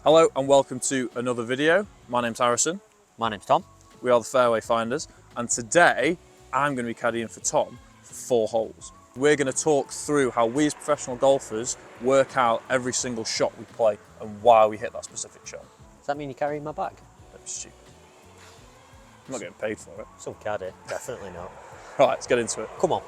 Hello and welcome to another video. My name's Harrison. My name's Tom. We are the Fairway Finders, and today I'm going to be caddying for Tom for 4 holes. We're going to talk through how we as professional golfers work out every single shot we play and why we hit that specific shot. Does that mean you're carrying my bag? That's stupid. I'm not getting paid for it. Some caddy, definitely not. Right, let's get into it. Come on.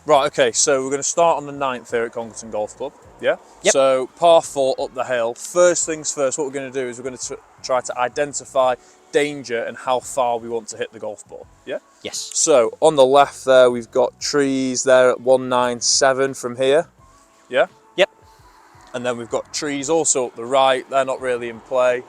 Right, okay, so we're going to start on the 9th here at Congleton Golf Club, yeah? Yep. So, par 4 up the hill. First things first, what we're going to do is we're going to try to identify danger and how far we want to hit the golf ball, yeah? Yes. So, on the left there, we've got trees there at 197 from here, yeah? Yep. And then we've got trees also up the right, they're not really in play.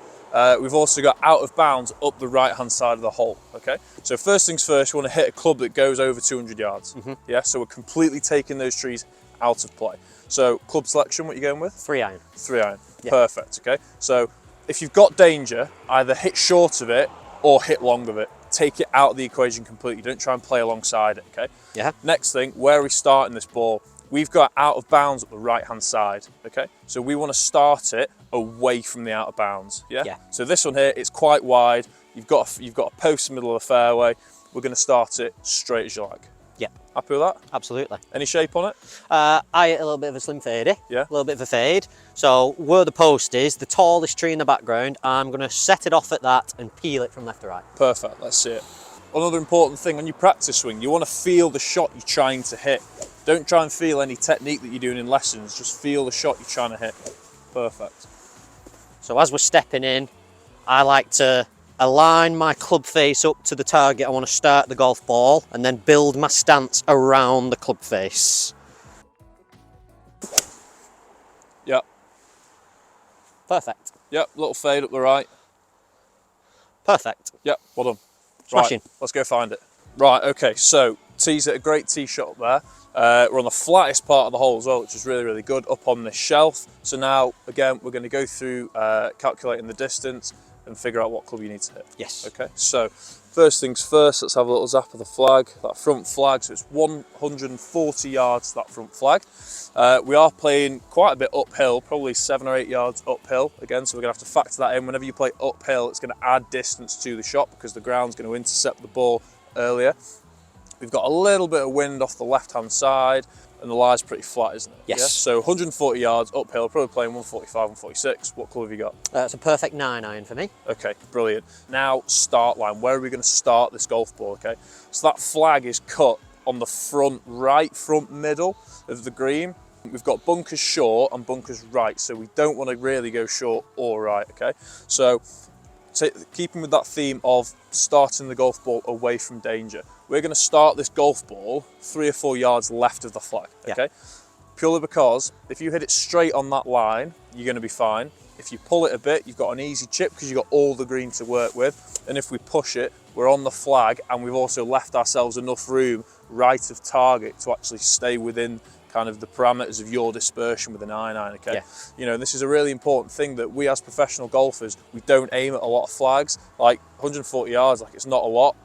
We've also got out of bounds up the right hand side of the hole, okay? So first things first, we want to hit a club that goes over 200 yards, yeah? So we're completely taking those trees out of play. So club selection, what are you going with? 3-iron. 3-iron, Yeah. Perfect, okay? So if you've got danger, either hit short of it or hit long of it. Take it out of the equation completely. Don't try and play alongside it, okay? Yeah. Next thing, where are we starting this ball? We've got out of bounds up the right-hand side, okay? So we want to start it away from the out of bounds, yeah? Yeah. So this one here, it's quite wide. You've got a post in the middle of the fairway. We're going to start it straight as you like. Yeah. Happy with that? Absolutely. Any shape on it? I hit a little bit of a slim fadey. Yeah. A little bit of a fade. So where the post is, the tallest tree in the background, I'm going to set it off at that and peel it from left to right. Perfect, let's see it. Another important thing, on your practice swing, you want to feel the shot you're trying to hit. Don't try and feel any technique that you're doing in lessons, just feel the shot you're trying to hit. Perfect. So as we're stepping in, I like to align my club face up to the target I want to start the golf ball and then build my stance around the club face. Yep. Perfect. Yep, little fade up the right. Perfect. Yep, well done. Smashing. Right, let's go find it. Right, okay, so tees it, a great tee shot up there. We're on the flattest part of the hole as well, which is really, really good, up on this shelf. So now, again, we're going to go through calculating the distance and figure out what club you need to hit. Yes. Okay, so first things first, let's have a little zap of the flag, that front flag. So it's 140 yards, that front flag. We are playing quite a bit uphill, probably 7 or 8 yards uphill again, so we're going to have to factor that in. Whenever you play uphill, it's going to add distance to the shot because the ground's going to intercept the ball earlier. We've got a little bit of wind off the left-hand side, and the lie's pretty flat, isn't it? Yes. Yeah? So 140 yards uphill, probably playing 145, 146. What club have you got? It's a perfect 9-iron for me. Okay, brilliant. Now, start line. Where are we going to start this golf ball, okay? So that flag is cut on the front right, front middle of the green. We've got bunkers short and bunkers right, so we don't want to really go short or right, okay? So, keeping with that theme of starting the golf ball away from danger, we're going to start this golf ball 3 or 4 yards left of the flag, okay? Yeah. Purely because if you hit it straight on that line, you're going to be fine. If you pull it a bit, you've got an easy chip because you've got all the green to work with. And if we push it, we're on the flag and we've also left ourselves enough room right of target to actually stay within kind of the parameters of your dispersion with an 9-iron, okay? Yeah. You know, this is a really important thing that we as professional golfers, we don't aim at a lot of flags. Like 140 yards, like it's not a lot,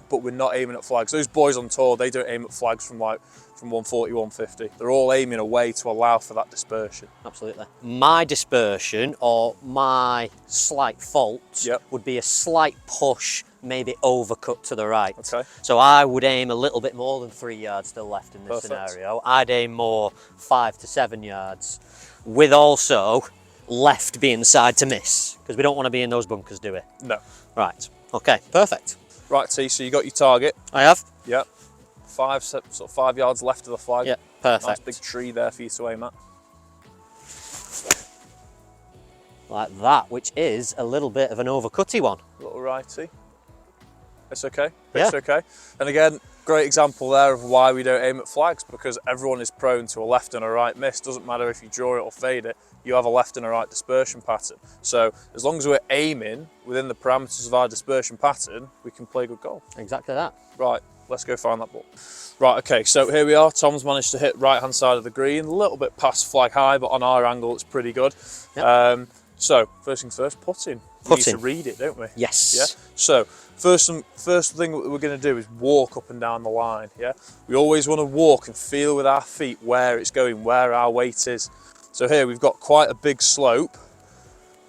but we're not aiming at flags. Those boys on tour, they don't aim at flags from 140, 150. They're all aiming away to allow for that dispersion. Absolutely. My dispersion or my slight fault would be a slight push, maybe overcut to the right. Okay. So I would aim a little bit more than 3 yards still left in this Perfect. scenario. I'd aim more 5 to 7 yards, with also left being the side to miss, because we don't want to be in those bunkers, do we? No. Right. Okay. Perfect. Right, T, so you got your target. I have. Yep. 5 yards left of the flag. Yeah. Perfect. Nice big tree there for you to aim at. Like that, which is a little bit of an overcutty one. Little righty. It's okay. Yeah. It's okay. And again, great example there of why we don't aim at flags, because everyone is prone to a left and a right miss. Doesn't matter if you draw it or fade it, you have a left and a right dispersion pattern. So as long as we're aiming within the parameters of our dispersion pattern, we can play good golf. Exactly that. Right, let's go find that ball. Right, okay, so here we are. Tom's managed to hit right-hand side of the green, a little bit past flag high, but on our angle, it's pretty good. Yep. So first things first, putting. We need to read it, don't we? Yes. Yeah. So first thing that we're going to do is walk up and down the line. Yeah. We always want to walk and feel with our feet where it's going, where our weight is. So here we've got quite a big slope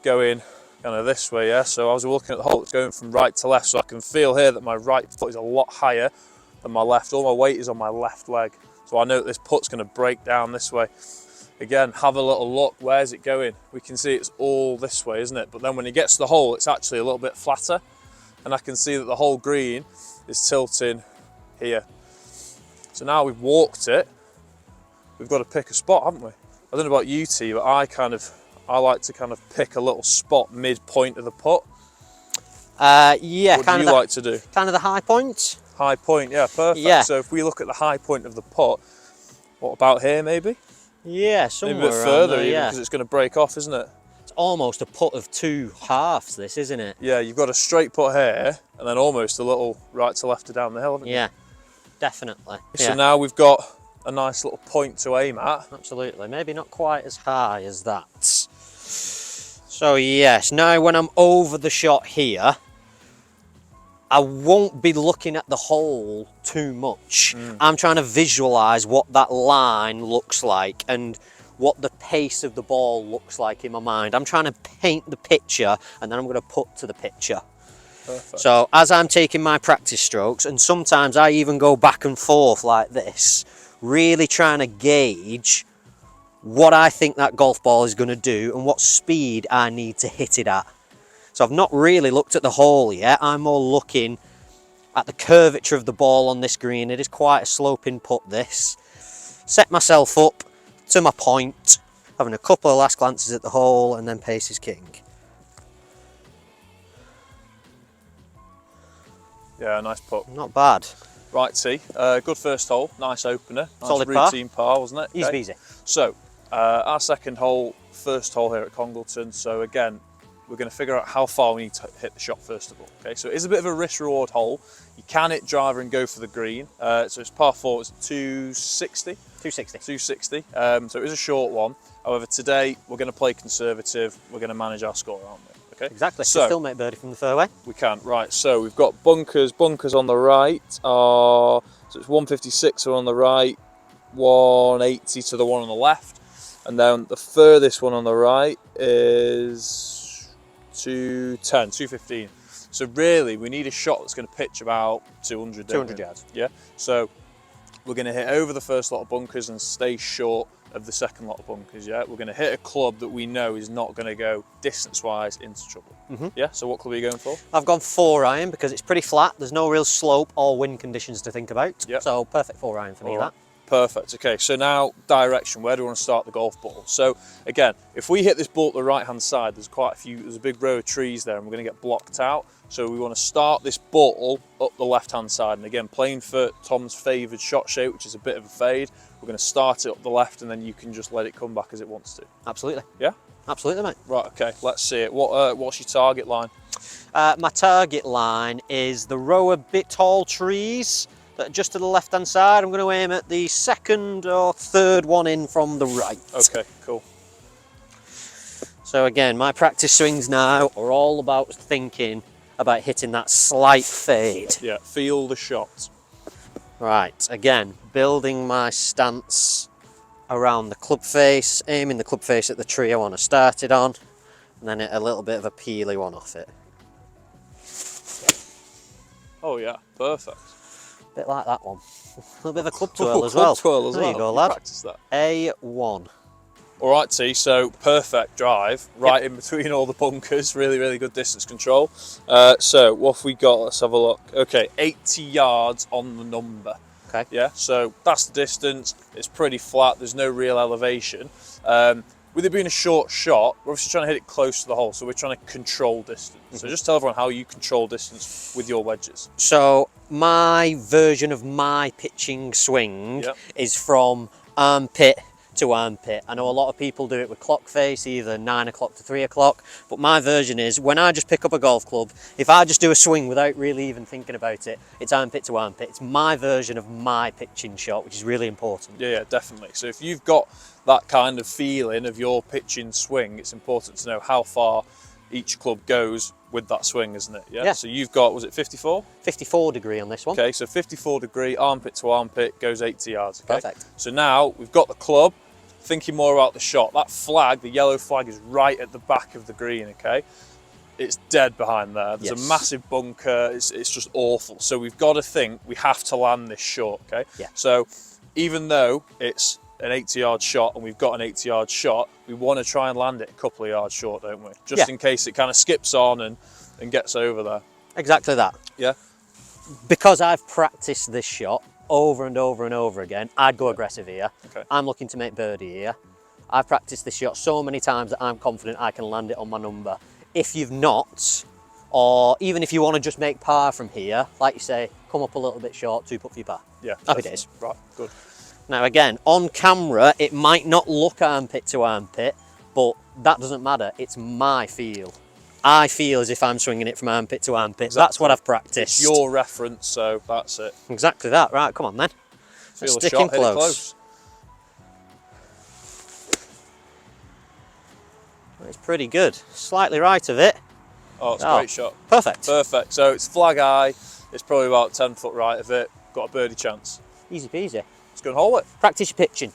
going kind of this way, yeah? So I was looking at the hole, it's going from right to left, so I can feel here that my right foot is a lot higher than my left. All my weight is on my left leg. So I know that this putt's going to break down this way. Again, have a little look, where's it going? We can see it's all this way, isn't it? But then when it gets to the hole, it's actually a little bit flatter. And I can see that the whole green is tilting here. So now we've walked it, we've got to pick a spot, haven't we? I don't know about you, T, but I like to kind of pick a little spot mid-point of the putt. Yeah, what do you like to do? Kind of the high point. High point, yeah, perfect. Yeah. So if we look at the high point of the putt, what about here maybe? Yeah, somewhere maybe a bit around further there, even, yeah. because it's going to break off, isn't it? It's almost a putt of two halves, this, isn't it? Yeah, you've got a straight putt here, and then almost a little right to left to down the hill, haven't you? Yeah, definitely. So Yeah. now we've got a nice little point to aim at. Absolutely, maybe not quite as high as that. So yes, now when I'm over the shot here, I won't be looking at the hole too much. I'm trying to visualise what that line looks like and what the pace of the ball looks like in my mind. I'm trying to paint the picture, and then I'm going to put to the picture. Perfect. So as I'm taking my practice strokes, and sometimes I even go back and forth like this, really trying to gauge what I think that golf ball is going to do and what speed I need to hit it at. So I've not really looked at the hole yet. I'm more looking at the curvature of the ball on this green. It is quite a sloping putt, this. Set myself up to my point, having a couple of last glances at the hole, and then pace is king. Yeah, nice putt. Not bad. Right, T, good first hole, nice opener. Nice Solid par. routine par, wasn't it? Easy Okay. peasy. So, our second hole, first hole here at Congleton. So again, we're going to figure out how far we need to hit the shot first of all. Okay, so it is a bit of a risk-reward hole. You can hit driver and go for the green. So it's par 4, it's 260. 260. 260. So it is a short one. However, today we're going to play conservative. We're going to manage our score, aren't we? Okay. Exactly. So So still make birdie from the fairway. we can. Right. So we've got bunkers. Bunkers on the right are, so it's 156 are on the right, 180 to the one on the left, and then the furthest one on the right is 210, 215. So really, we need a shot that's going to pitch about 200. 200 yards. Yeah. So we're going to hit over the first lot of bunkers and stay short of the second lot of bunkers. Yeah. We're going to hit a club that we know is not going to go distance-wise into trouble. Yeah. So what club are you going for? I've gone 4 iron because it's pretty flat. There's no real slope or wind conditions to think about. Yep. So perfect 4 iron for me, All that. right. Perfect. Okay, so now direction. Where do we want to start the golf ball? So again, if we hit this ball at the right-hand side, there's a big row of trees there, and we're going to get blocked out. So we want to start this ball up the left-hand side. And again, playing for Tom's favoured shot shape, which is a bit of a fade, we're going to start it up the left, and then you can just let it come back as it wants to. Absolutely. Yeah. Absolutely, mate. Right. Okay. Let's see it. What's your target line? My target line is the row of bit tall trees that are just to the left-hand side. I'm going to aim at the second or third one in from the right. Okay. Cool. So again, my practice swings now are all about thinking about hitting that slight fade. Yeah. Feel the shot. Right, again, building my stance around the club face, aiming the club face at the tree I want to start it on, and then hit a little bit of a peely one off it. Oh yeah. Perfect. Bit like that one. A little bit of a club twirl as well. Club twirl as there well. You go, lad. Practice that. A1. All right, T, so perfect drive, right in between all the bunkers, really, really good distance control. So what have we got? Let's have a look. Okay, 80 yards on the number. Okay. Yeah, so that's the distance. It's pretty flat, there's no real elevation. With it being a short shot, we're obviously trying to hit it close to the hole, so we're trying to control distance. So just tell everyone how you control distance with your wedges. So my version of my pitching swing is from armpit to armpit. I know a lot of people do it with clock face, either 9 o'clock to 3 o'clock, but my version is when I just pick up a golf club, if I just do a swing without really even thinking about it, it's armpit to armpit. It's my version of my pitching shot, which is really important. Yeah, definitely. So if you've got that kind of feeling of your pitching swing, it's important to know how far each club goes with that swing, isn't it? Yeah. So you've got, was it 54? 54 degree on this one. Okay, so 54 degree, armpit to armpit, goes 80 yards. Okay? Perfect. So now we've got the club, thinking more about the shot, that flag, the yellow flag, is right at the back of the green, okay? It's dead behind there. There's a massive bunker. It's just awful. So we've got to think we have to land this short, okay? Yeah. So even though it's an 80-yard shot and we've got an 80-yard shot, we want to try and land it a couple of yards short, don't we? Just in case it kind of skips on and gets over there. Exactly that. Yeah. Because I've practiced this shot over and over and over again, I'd go aggressive here. Okay. I'm looking to make birdie here. I've practiced this shot so many times that I'm confident I can land it on my number. If you've not, or even if you want to just make par from here, like you say, come up a little bit short, 2 putt for your par. Yeah. Happy days. Right, good. Now again, on camera, it might not look armpit to armpit, but that doesn't matter. It's my feel. I feel as if I'm swinging it from armpit to armpit. Exactly. That's what I've practiced. It's your reference, so that's it. Exactly that. Right, come on then. Feel the Stick shot, in hit it close. It's pretty good. Slightly right of it. Oh, it's a great shot. Perfect. Perfect. So it's flag eye. It's probably about 10 foot right of it. Got a birdie chance. Easy peasy. Let's go and hole it. Practice your pitching.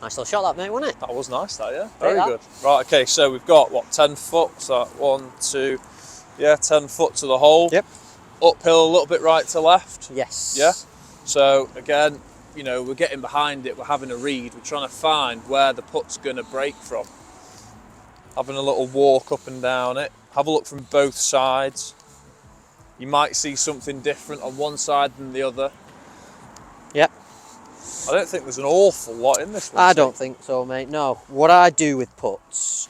Nice little shot that, mate, wasn't it? That was nice, that, yeah. Very Very good. Right, okay, so we've got, what, 10 foot? So 1, 2, yeah, 10 foot to the hole. Yep. Uphill a little bit right to left. Yes. Yeah. So again, you know, we're getting behind it. We're having a read. We're trying to find where the putt's going to break from. Having a little walk up and down it. Have a look from both sides. You might see something different on one side than the other. Yep. I don't think there's an awful lot in this one. I don't think so, mate. No. What I do with putts,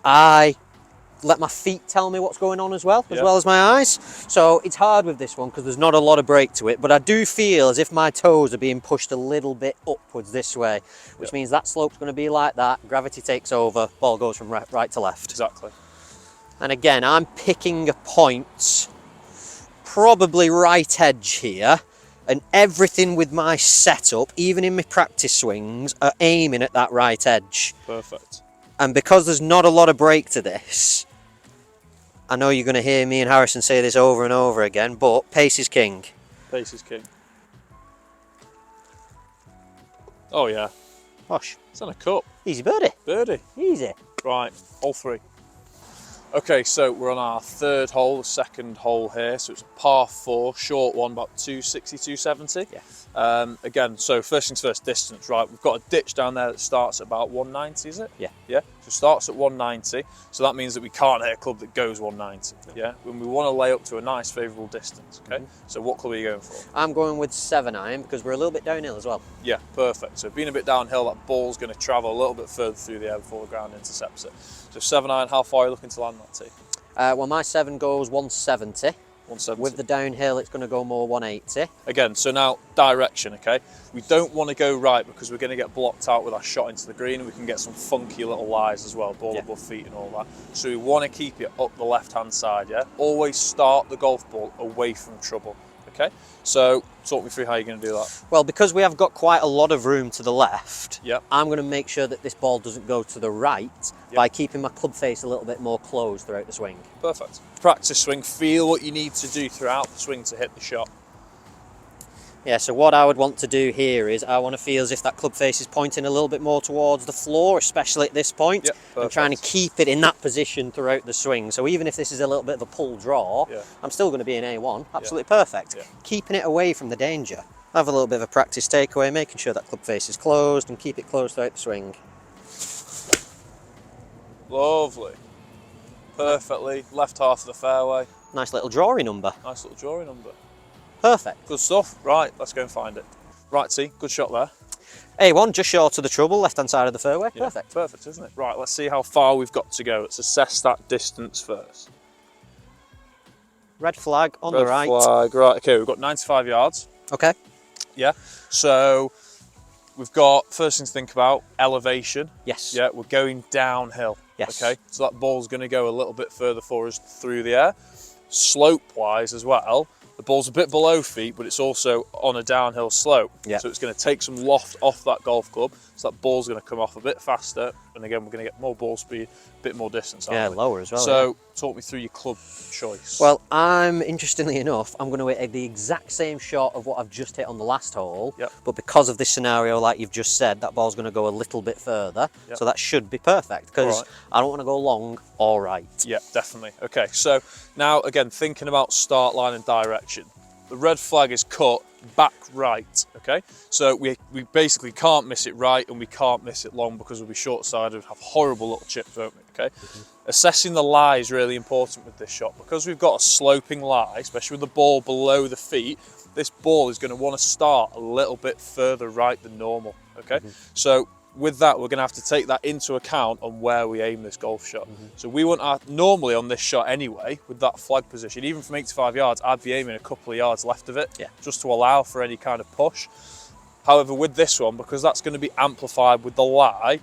I let my feet tell me what's going on as well as my eyes. So it's hard with this one because there's not a lot of break to it, but I do feel as if my toes are being pushed a little bit upwards this way, which means that slope's going to be like that. Gravity takes over, ball goes from right to left. Exactly. And again, I'm picking a point, probably right edge here, and everything with my setup, even in my practice swings, are aiming at that right edge. Perfect. And because there's not a lot of break to this, I know you're going to hear me and Harrison say this over and over again, but pace is king. Pace is king. Oh yeah. Gosh. It's on a cup. Easy birdie. Birdie. Easy. Right, hole 3. Okay, so we're on our third hole, the second hole here. So it's a par 4, short one, about 260, 270. Yeah. Again, so first things first, distance, right? We've got a ditch down there that starts at about 190, is it? Yeah. Yeah, so it starts at 190. So that means that we can't hit a club that goes 190, yeah? When we want to lay up to a nice favourable distance, okay? So what club are you going for? I'm going with 7-iron because we're a little bit downhill as well. Yeah, perfect. So being a bit downhill, that ball's going to travel a little bit further through the air before the ground intercepts it. So 7-iron, how far are you looking to land that tee? Well, my 7 goes 170. 170. With the downhill, it's going to go more 180. Again, so now direction, okay? We don't want to go right because we're going to get blocked out with our shot into the green and we can get some funky little lies as well, ball above feet and all that. So we want to keep it up the left-hand side, yeah? Always start the golf ball away from trouble, okay? So talk me through how you're going to do that. Well, because we have got quite a lot of room to the left, Yep. I'm going to make sure that this ball doesn't go to the right by keeping my club face a little bit more closed throughout the swing. Perfect. Practice swing, feel what you need to do throughout the swing to hit the shot. Yeah, so what I would want to do here is I want to feel as if that club face is pointing a little bit more towards the floor, especially at this point, and trying to keep it in that position throughout the swing. So even if this is a little bit of a pull draw, I'm still going to be in A1, absolutely perfect. Keeping it away from the danger. Have a little bit of a practice takeaway, making sure that club face is closed and keep it closed throughout the swing. Lovely. Perfectly, left half of the fairway. Nice little drawing number. Nice little drawing number. Perfect. Good stuff. Right, let's go and find it. Right, T, good shot there. A1, just short of the trouble, left-hand side of the fairway. Yeah, Perfect. perfect, isn't it? Right, let's see how far we've got to go. Let's assess that distance first. Red flag on the right. Red flag, right. Okay, we've got 95 yards. Okay. Yeah, so we've got, first thing to think about, elevation. Yes. Yeah, we're going downhill. Yes. Okay, so that ball's going to go a little bit further for us through the air. Slope-wise as well, the The ball's a bit below feet, but it's also on a downhill slope. Yeah. So it's going to take some loft off that golf club. So that ball's going to come off a bit faster. And again, we're going to get more ball speed, a bit more distance. Yeah, lower as well. So talk me through your club choice. Well, interestingly enough, I'm going to hit the exact same shot of what I've just hit on the last hole. Yep. But because of this scenario, like you've just said, that ball's going to go a little bit further. Yep. So that should be perfect because I don't want to go long or right. Yeah, definitely. Okay, so now again, thinking about start line and direction. The red flag is cut back right, okay? So we basically can't miss it right and we can't miss it long because we'll be short-sided, have horrible little chips, won't we, okay? Assessing the lie is really important with this shot. Because we've got a sloping lie, especially with the ball below the feet, this ball is going to want to start a little bit further right than normal, okay? So with that, we're going to have to take that into account on where we aim this golf shot. So we want our, normally on this shot anyway, with that flag position, even from 85 yards, I'd be aiming a couple of yards left of it, just to allow for any kind of push. However, with this one, because that's going to be amplified with the lie,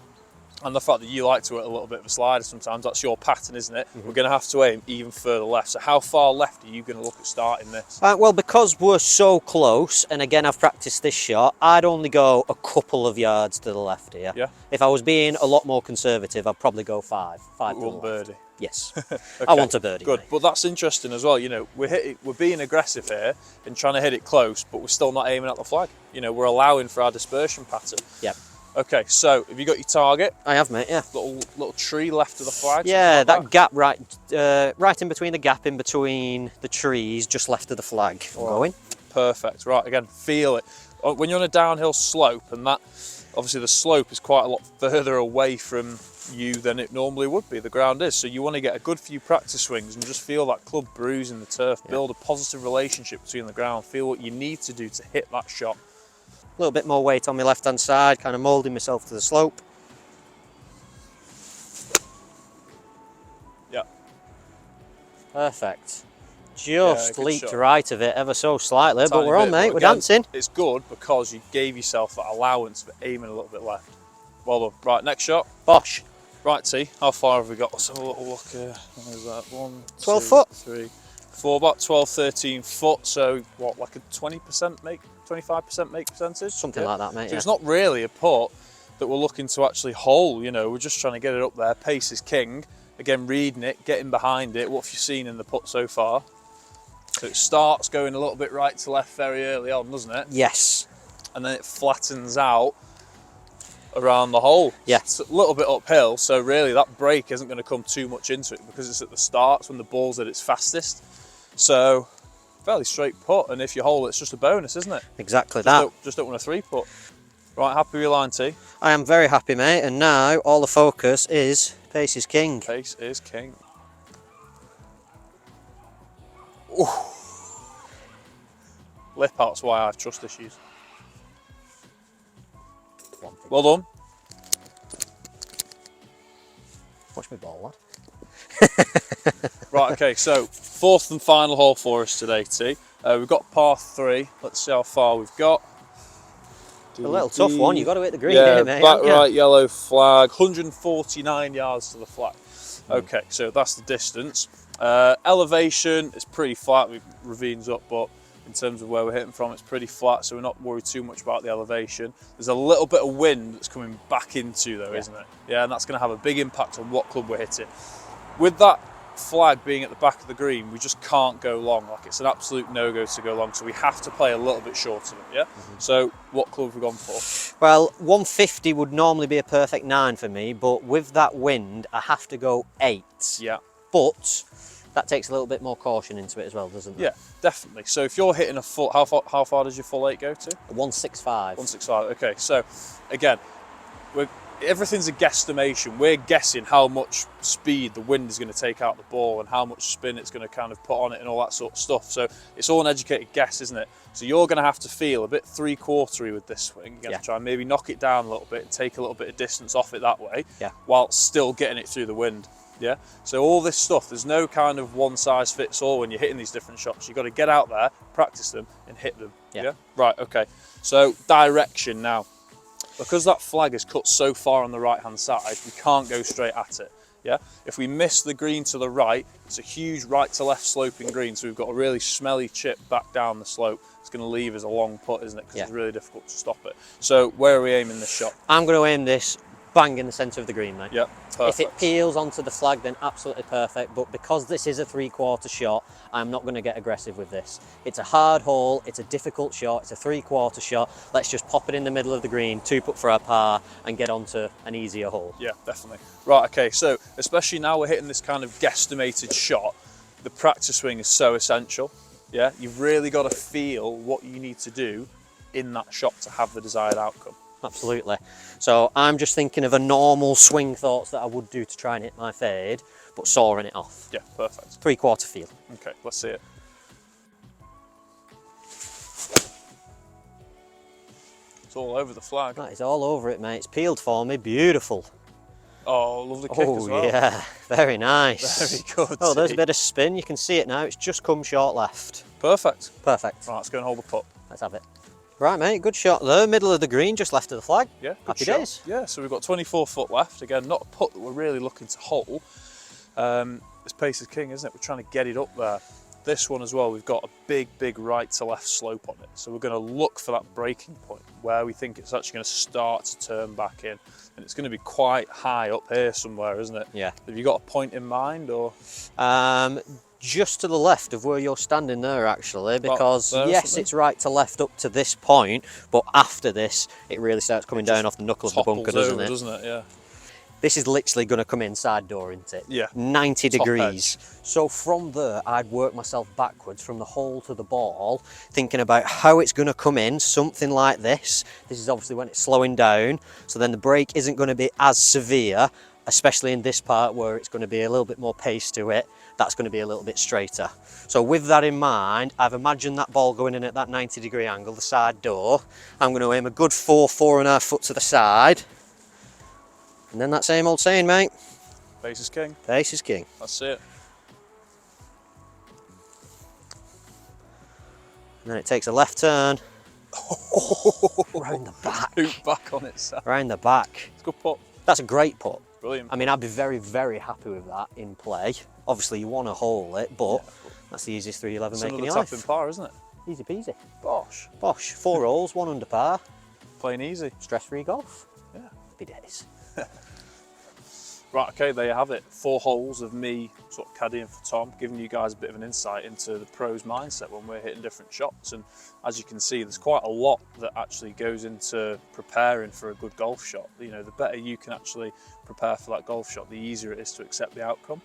and the fact that you like to hit a little bit of a slider sometimes, that's your pattern, isn't it? We're going to have to aim even further left. So how far left are you going to look at starting this? Well, because we're so close, and again, I've practiced this shot, I'd only go a couple of yards to the left here. Yeah. If I was being a lot more conservative, I'd probably go five to the left. Birdie. Yes. Okay, I want a birdie. Good, mate. but that's interesting as well. You know, we're being aggressive here and trying to hit it close, but we're still not aiming at the flag. You know, we're allowing for our dispersion pattern. Yep. Okay, so have you got your target? I have, mate, yeah. Little tree left of the flag? Yeah, like that gap right in between the gap in between the trees, just left of the flag. Going. Perfect. Right, again, feel it. When you're on a downhill slope, and that, obviously the slope is quite a lot further away from you than it normally would be, the ground is. So you want to get a good few practice swings and just feel that club bruising the turf, build a positive relationship between the ground, feel what you need to do to hit that shot. A little bit more weight on my left hand side, kind of moulding myself to the slope. Yeah. Perfect. Just good leaped shot. right of it ever so slightly, but Tiny we're on, bit, mate, but we're again, dancing. It's good because you gave yourself that allowance for aiming a little bit left. Well done. Right, next shot. Bosh. Right, T, how far have we got? Let's have a little look here. What is that? 1, 12 2, foot. 3, 4, about 12, 13 foot. So what, like a 20% make, 25% make percentage? Something like that, mate. So it's not really a putt that we're looking to actually hole, you know, we're just trying to get it up there. Pace is king. Again, reading it, getting behind it. What have you seen in the putt so far? So it starts going a little bit right to left very early on, doesn't it? Yes. And then it flattens out around the hole. Yeah. It's a little bit uphill, so really that break isn't going to come too much into it because it's at the start, it's when the ball's at its fastest. So fairly straight putt, and if you hole, it's just a bonus, isn't it? Exactly Just don't want a 3-putt. Right, happy with your line, T? I am very happy, mate, and now all the focus is pace is king. Pace is king. Ooh. Lip out's why I have trust issues. Well done. Watch me ball, lad. Right, okay, so fourth and final hole for us today, T. We've got par 3. Let's see how far we've got. A little tough one, you've got to hit the green yeah, here, mate. back right, yellow flag, 149 yards to the flag. Okay, so that's the distance. Elevation is pretty flat, we ravines up, but in terms of where we're hitting from, it's pretty flat, so we're not worried too much about the elevation. There's a little bit of wind that's coming back into though, isn't it? Yeah, and that's going to have a big impact on what club we're hitting. With that flag being at the back of the green, we just can't go long. Like, it's an absolute no-go to go long, so we have to play a little bit short of it, yeah? So what club have we gone for? Well, 150 would normally be a perfect 9 for me, but with that wind, I have to go 8. Yeah. But that takes a little bit more caution into it as well, doesn't it? Yeah, definitely. So if you're hitting a full, how far does your full 8 go to? 165. 165, okay. So again, everything's a guesstimation. We're guessing how much speed the wind is going to take out the ball and how much spin it's going to kind of put on it and all that sort of stuff. So it's all an educated guess, isn't it? So you're going to have to feel a bit 3/4-y with this swing. You're going to try and maybe knock it down a little bit and take a little bit of distance off it that way, while still getting it through the wind. Yeah. So all this stuff, there's no kind of one size fits all when you're hitting these different shots. You've got to get out there, practice them, and hit them. Yeah. Right. Okay. So direction now. Because that flag is cut so far on the right-hand side, we can't go straight at it. Yeah. If we miss the green to the right, it's a huge right to left sloping green, so we've got a really smelly chip back down the slope. It's going to leave us a long putt, isn't it? Because it's really difficult to stop it. So where are we aiming this shot? I'm going to aim this bang in the centre of the green, mate. Yeah, perfect. If it peels onto the flag, then absolutely perfect. But because this is a 3/4 shot, I'm not going to get aggressive with this. It's a hard hole, it's a difficult shot, it's a 3/4 shot. Let's just pop it in the middle of the green, 2 putt for a par, and get onto an easier hole. Yeah, definitely. Right, okay, so especially now we're hitting this kind of guesstimated shot, the practice swing is so essential. Yeah, you've really got to feel what you need to do in that shot to have the desired outcome. Absolutely. So I'm just thinking of a normal swing thoughts that I would do to try and hit my fade, but sawing it off. Yeah, perfect. 3/4 feel. Okay, let's see it. It's all over the flag. That is all over it, mate. It's peeled for me. Beautiful. Oh, lovely kick as well. Oh, yeah. Very nice. Very good. Oh, there's a bit of spin. You can see it now. It's just come short left. Perfect. Perfect. Right, let's go and hold the putt. Let's have it. Right, mate. Good shot there. Middle of the green, just left of the flag. Yeah, good Happy shot. days. Yeah, so we've got 24 foot left. Again, not a putt that we're really looking to hole. This pace is king, isn't it? We're trying to get it up there. This one as well, we've got a big right to left slope on it. So we're going to look for that breaking point where we think it's actually going to start to turn back in. And it's going to be quite high up here somewhere, isn't it? Yeah. Have you got a point in mind, or? Just to the left of where you're standing there, actually, because there, yes, it's right to left up to this point, but after this, it really starts coming down off the knuckle of the bunker, doesn't it? Doesn't it? Yeah. This is literally going to come in side door, isn't it? Yeah. 90 Top degrees. So from there, I'd work myself backwards from the hole to the ball, thinking about how it's going to come in, something like this. This is obviously when it's slowing down, so then the break isn't going to be as severe, especially in this part where it's going to be a little bit more pace to it. That's going to be a little bit straighter. So with that in mind, I've imagined that ball going in at that 90-degree angle, the side door. I'm going to aim a good 4.5 foot to the side. And then that same old saying, mate. Pace is king. Pace is king. That's it. And then it takes a left turn. Round the back. Hoop back on itself. Round the back. It's a good putt. That's a great putt. Brilliant. I mean, I'd be very happy with that in play. Obviously, you want to hole it, but that's the easiest 3-11 making your life. Tapping par, isn't it? Easy peasy. Bosh. Bosh. 4 holes, 1 under par. Playing easy. Stress-free golf. Yeah. Happy days. Right, okay, there you have it. 4 holes of me sort of caddying for Tom, giving you guys a bit of an insight into the pro's mindset when we're hitting different shots. And as you can see, there's quite a lot that actually goes into preparing for a good golf shot. You know, the better you can actually prepare for that golf shot, the easier it is to accept the outcome.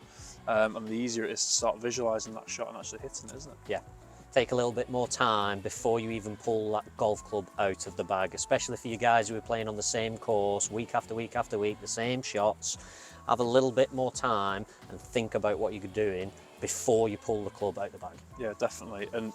And the easier it is to start visualising that shot and actually hitting it, isn't it? Yeah. Take a little bit more time before you even pull that golf club out of the bag, especially for you guys who are playing on the same course week after week after week, the same shots. Have a little bit more time and think about what you're doing before you pull the club out the bag. Yeah, definitely. And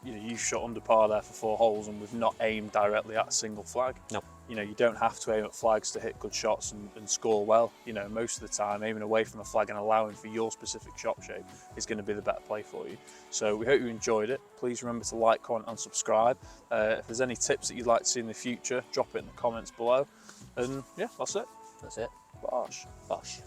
you shot under par there for 4 holes, and we've not aimed directly at a single flag. No. You know, you don't have to aim at flags to hit good shots and score well. You know, most of the time, aiming away from the flag and allowing for your specific shot shape is going to be the better play for you. So we hope you enjoyed it. Please remember to like, comment and subscribe. If there's any tips that you'd like to see in the future, drop it in the comments below. And yeah, that's it. That's it. Bosh. Bosh.